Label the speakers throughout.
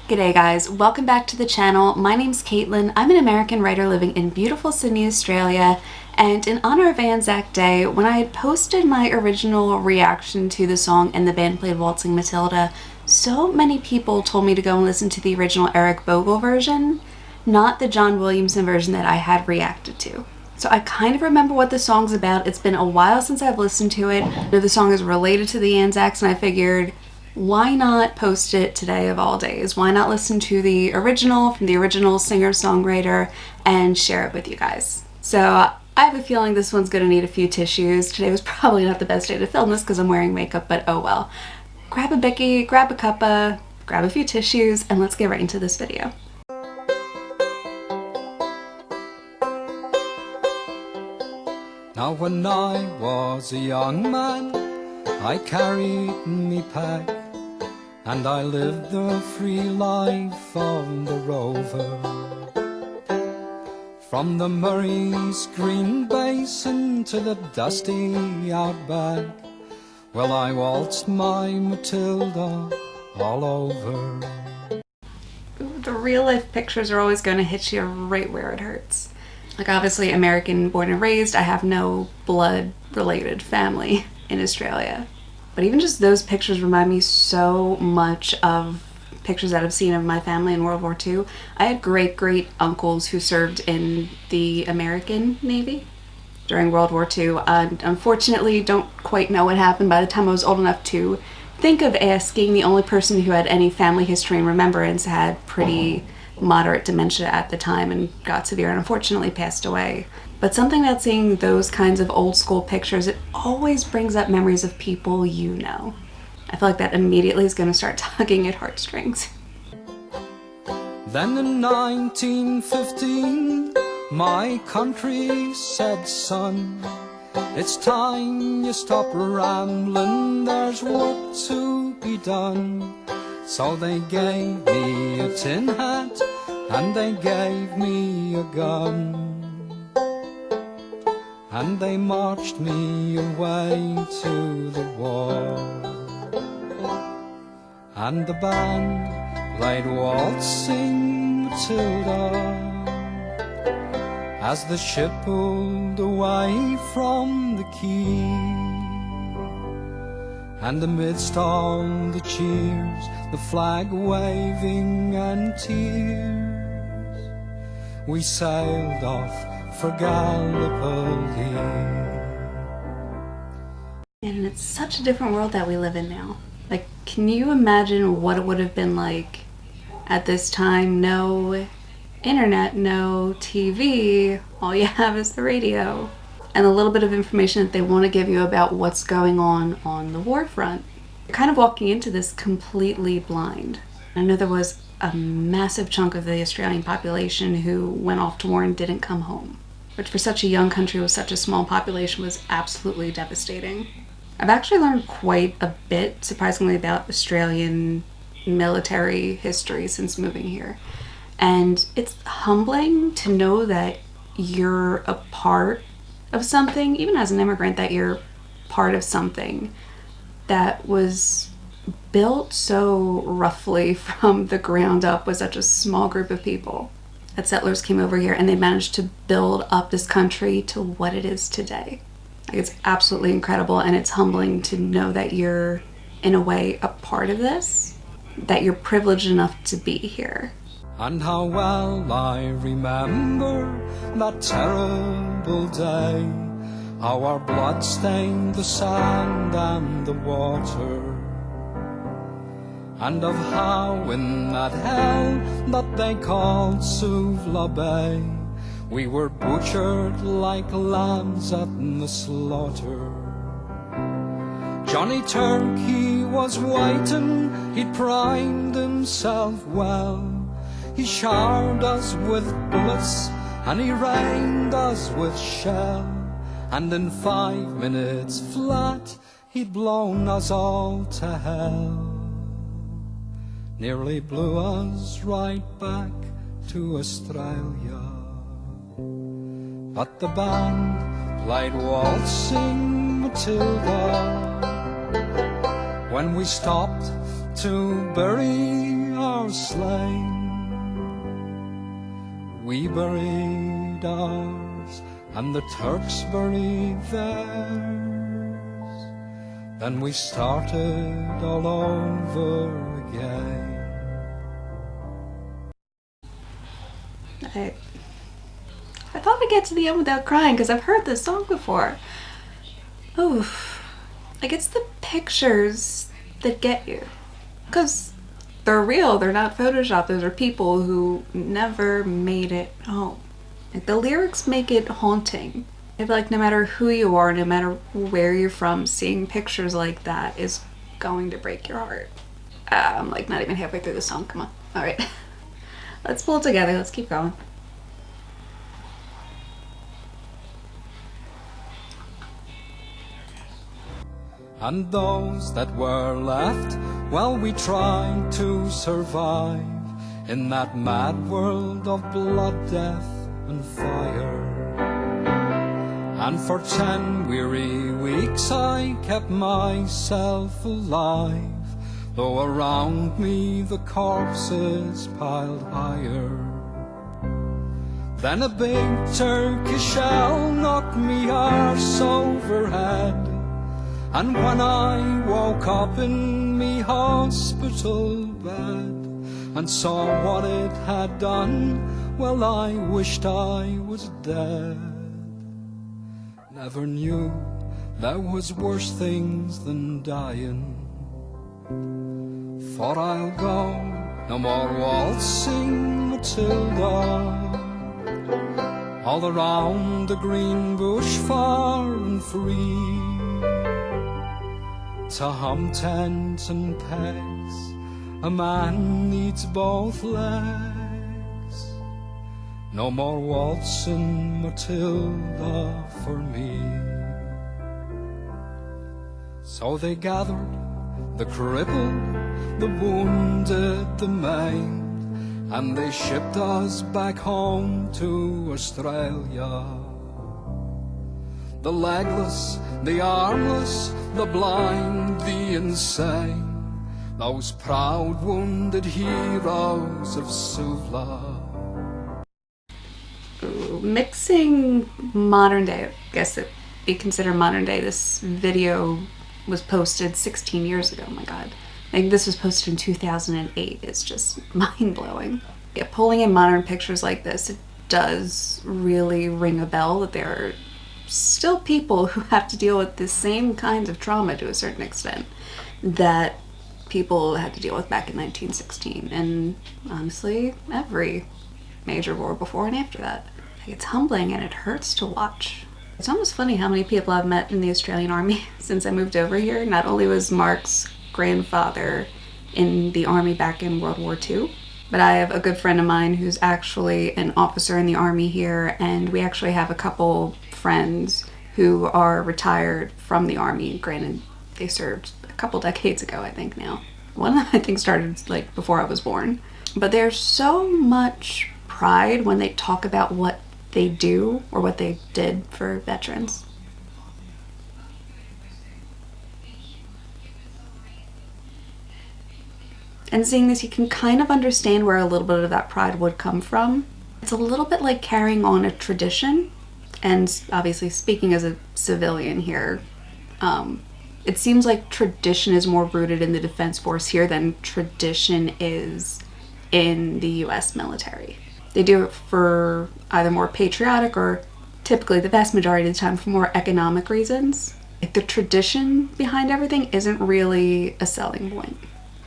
Speaker 1: G'day guys, welcome back to the channel. My name's Caitlin. I'm an American writer living in beautiful Sydney, Australia, and in honor of ANZAC Day, when I had posted my original reaction to the song and the Band Played Waltzing Matilda, so many people told me to go and listen to the original Eric Bogle version, not the John Williamson version that I had reacted to. So I kind of remember what the song's about. It's been a while since I've listened to it. I know the song is related to the ANZACs, and I figured, why not post it today of all days? Why not listen to the original from the original singer-songwriter and share it with you guys? So I have a feeling this one's gonna need a few tissues. Today was probably not the best day to film this because I'm wearing makeup, but oh well. Grab a Bicky, grab a cuppa, grab a few tissues, and let's get right into this video.
Speaker 2: Now when I was a young man, I carried me pack, and I lived the free life of the rover. From the Murray's green basin to the dusty outback, well, I waltzed my Matilda all over.
Speaker 1: Ooh, the real life pictures are always going to hit you right where it hurts. Like, obviously American born and raised, I have no blood related family in Australia. But even just those pictures remind me so much of pictures that I've seen of my family in World War II. I had great uncles who served in the American Navy during World War II. Unfortunately, don't quite know what happened by the time I was old enough to think of asking. The only person who had any family history and remembrance had pretty moderate dementia at the time and got severe and unfortunately passed away. But something about seeing those kinds of old school pictures, it always brings up memories of people you know. I feel like that immediately is going to start tugging at heartstrings.
Speaker 2: Then in 1915, my country said, son, it's time you stop rambling, there's work to be done. So they gave me a tin hat and they gave me a gun, and they marched me away to the war. And the band played Waltzing Matilda as the ship pulled away from the quay. And amidst all the cheers, the flag waving and tears, we sailed off for Gallipoli.
Speaker 1: And it's such a different world that we live in now. Like, can you imagine what it would have been like at this time? No internet, no TV, all you have is the radio and a little bit of information that they want to give you about what's going on the war front. You're kind of walking into this completely blind. I know there was a massive chunk of the Australian population who went off to war and didn't come home, which for such a young country with such a small population was absolutely devastating. I've actually learned quite a bit, surprisingly, about Australian military history since moving here. And it's humbling to know that you're a part of something, even as an immigrant, that you're part of something that was built so roughly from the ground up with such a small group of people. That settlers came over here and they managed to build up this country to what it is today. Like, it's absolutely incredible, and it's humbling to know that you're, in a way, a part of this, that you're privileged enough to be here.
Speaker 2: And how well I remember that terrible day, how our blood stained the sand and the water, and of how in that hell that they called Suvla Bay, we were butchered like lambs at the slaughter. Johnny Turkey was waiting, he'd primed himself well. He showered us with bullets and he rained us with shell, and in 5 minutes flat he'd blown us all to hell. Nearly blew us right back to Australia. But the band played Waltzing Matilda when we stopped to bury our were slain. We buried ours, and the Turks buried theirs. Then we started all over again.
Speaker 1: I thought I'd get to the end without crying because I've heard this song before. Oof. Like, it's the pictures that get you. Because they're real, they're not photoshopped. Those are people who never made it home. Like, the lyrics make it haunting. I feel like no matter who you are, no matter where you're from, seeing pictures like that is going to break your heart. I'm like not even halfway through the song. Come on. All right. Let's pull it together. Let's keep going.
Speaker 2: And those that were left, well, we tried to survive in that mad world of blood, death and fire. And for 10 weary weeks I kept myself alive, though around me the corpses piled higher. Then a big Turkish shell knocked me arse overhead, and when I woke up in me hospital bed and saw what it had done, well, I wished I was dead. Never knew there was worse things than dying. For I'll go no more waltzing Matilda, all around the green bush far and free. To hum tent and pegs, a man needs both legs. No more waltzing Matilda for me. So they gathered the crippled, the wounded, the maimed, and they shipped us back home to Australia. The legless, the armless, the blind, the insane, those proud wounded heroes of Suvla.
Speaker 1: Mixing modern day, I guess it be considered modern day. This video was posted 16 years ago. Oh my god. Like, this was posted in 2008. It's just mind-blowing. Yeah, pulling in modern pictures like this, it does really ring a bell that there are still people who have to deal with the same kinds of trauma to a certain extent that people had to deal with back in 1916, and honestly every major war before and after that. Like, it's humbling and it hurts to watch. It's almost funny how many people I've met in the Australian Army since I moved over here. Not only was Mark's grandfather in the Army back in World War II, but I have a good friend of mine who's actually an officer in the Army here, and we actually have a couple friends who are retired from the Army. Granted, they served a couple decades ago, I think now. One of them, I think, started like before I was born. But there's so much pride when they talk about what they do or what they did for veterans. And seeing this, you can kind of understand where a little bit of that pride would come from. It's a little bit like carrying on a tradition. And obviously, speaking as a civilian here, it seems like tradition is more rooted in the Defense Force here than tradition is in the US military. They do it for either more patriotic or typically the vast majority of the time for more economic reasons. Like, the tradition behind everything isn't really a selling point.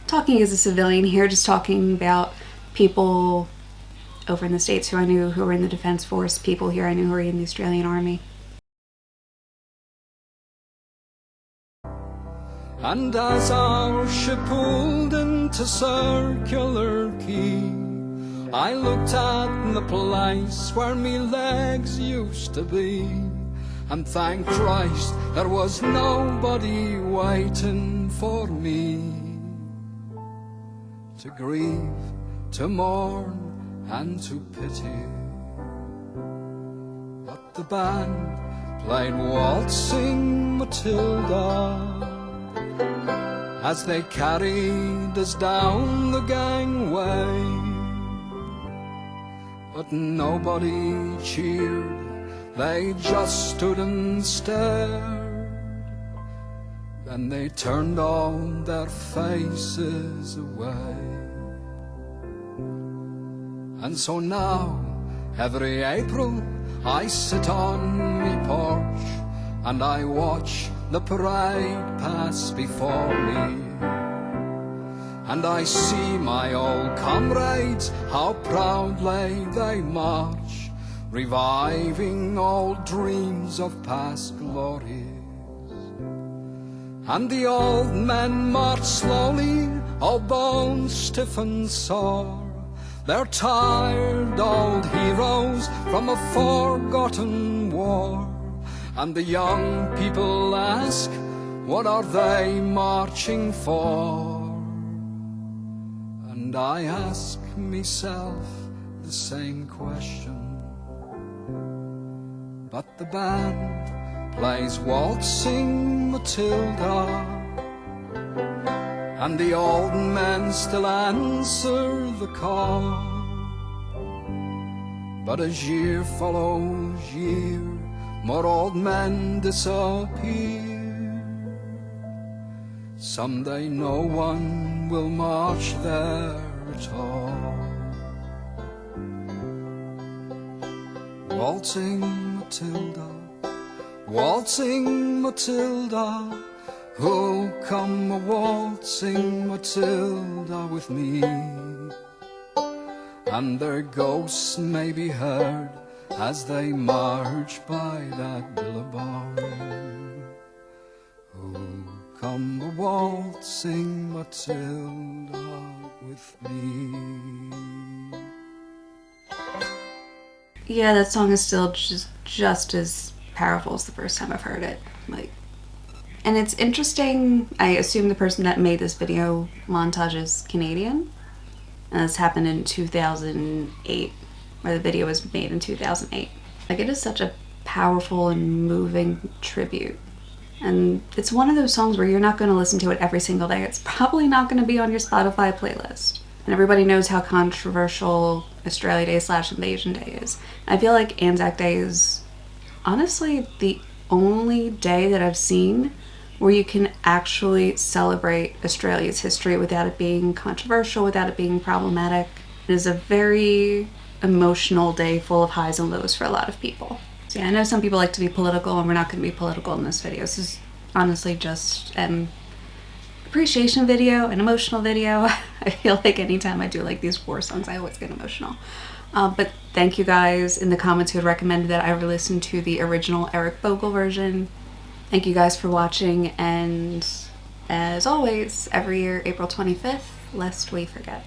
Speaker 1: Talking as a civilian here, just talking about people over in the States who I knew who were in the Defense Force, people here I knew who were in the Australian Army.
Speaker 2: And as our ship pulled into Circular Quay, I looked at the place where me legs used to be, and thank Christ there was nobody waiting for me to grieve, to mourn and to pity. But the band played Waltzing Matilda, as they carried us down the gangway. But nobody cheered, they just stood and stared. Then they turned all their faces away. And so now, every April, I sit on me porch and I watch the parade pass before me. And I see my old comrades, how proudly they march, reviving old dreams of past glories. And the old men march slowly, all bones stiff and sore. They're tired old heroes from a forgotten war. And the young people ask, what are they marching for? And I ask myself the same question. But the band plays Waltzing Matilda, and the old men still answer the call. But as year follows year, more old men disappear. Someday no one will march there at all. Waltzing Matilda, waltzing Matilda, who'll come a-waltzing Matilda with me? And their ghosts may be heard as they march by that billabong. Who'll come a-waltzing Matilda with me?
Speaker 1: Yeah, that song is still just as powerful as the first time I've heard it. And it's interesting, I assume the person that made this video montage is Canadian. And this happened in 2008, or the video was made in 2008. It is such a powerful and moving tribute. And it's one of those songs where you're not going to listen to it every single day. It's probably not going to be on your Spotify playlist. And everybody knows how controversial Australia Day / Invasion Day is. I feel like ANZAC Day is honestly the only day that I've seen where you can actually celebrate Australia's history without it being controversial, without it being problematic. It is a very emotional day full of highs and lows for a lot of people. So yeah, I know some people like to be political, and we're not going to be political in this video. This is honestly just an appreciation video, an emotional video. I feel like anytime I do these war songs, I always get emotional. But thank you guys in the comments who had recommended that I listen to the original Eric Bogle version. Thank you guys for watching, and as always, every year, April 25th, lest we forget.